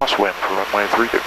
Crosswind for runway 32.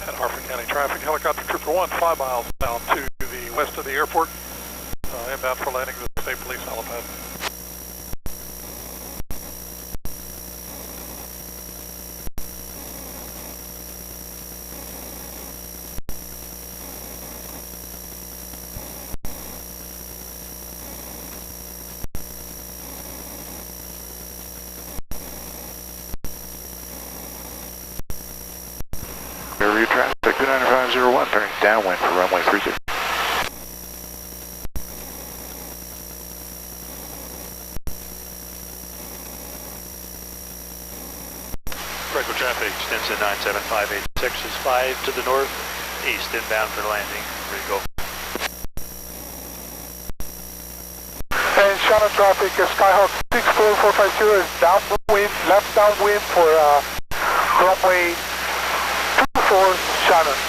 At Harford County traffic, helicopter trooper 1, 5 miles down to the west of the airport, inbound for landing to the state police helipad. Clearview traffic 29501, turning downwind for runway 32. Regular traffic, extension 97586 is 5 to the northeast, inbound for landing. Ready to go. And Shannon traffic, Skyhawk 64450 is downwind, left downwind for runway 24 Shannon.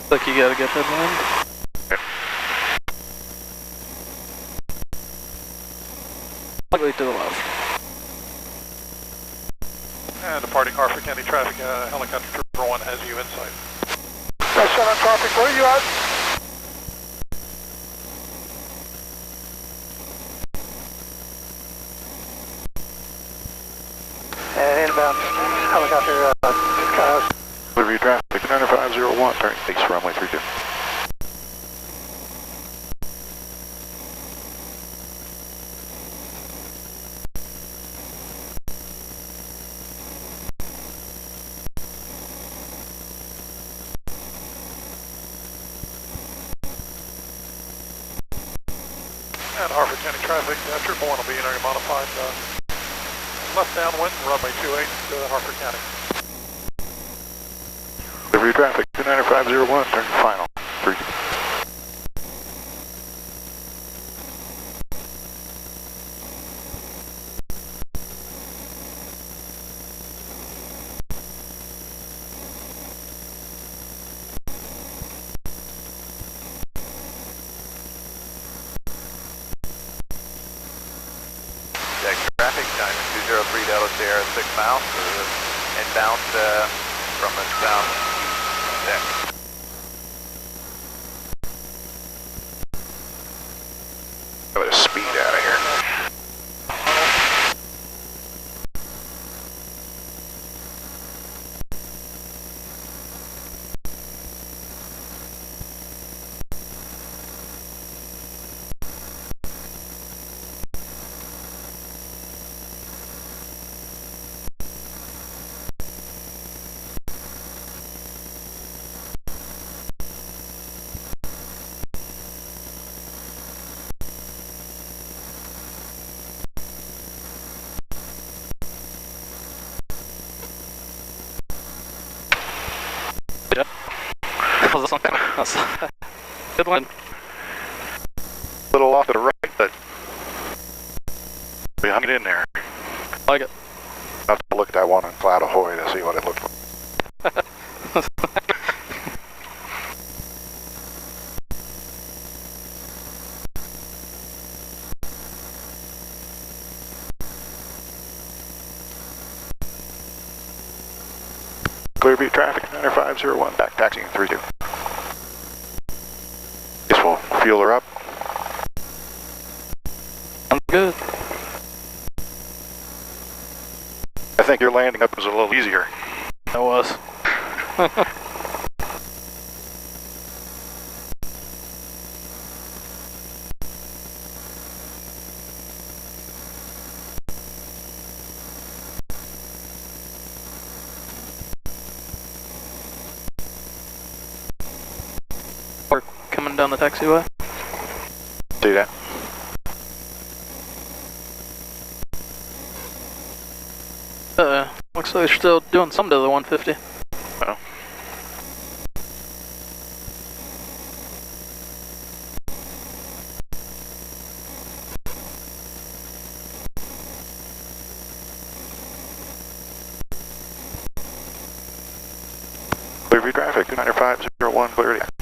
Look, you gotta get that wind. Slightly to the left. And departing Harford County traffic, helicopter trooper 1 has you in sight. Shannon traffic, where are you at? And inbound helicopter, Skyhawk. Clearview traffic 29501, turning east for runway 32. And Harford County traffic, trooper 1 will be entering a modified left downwind, runway 28 to Harford County. Clearview traffic 29501, turning final 32. Traffic, time 203 Delta Sierra 6 miles, inbound from the south deck. A bit of speed out of here. Good one. A little off to the right, but we hung it in there. Like it. I'll have to look at that one on Cloud Ahoy to see what it looked like. Clearview traffic 9501, back taxiing 32. Guess we'll fuel her up. I'm good. I think your landing up was a little easier. It was. coming down the taxiway. See that? Looks like they're still doing some to the 150. Oh. Clearview traffic, 29501, clear.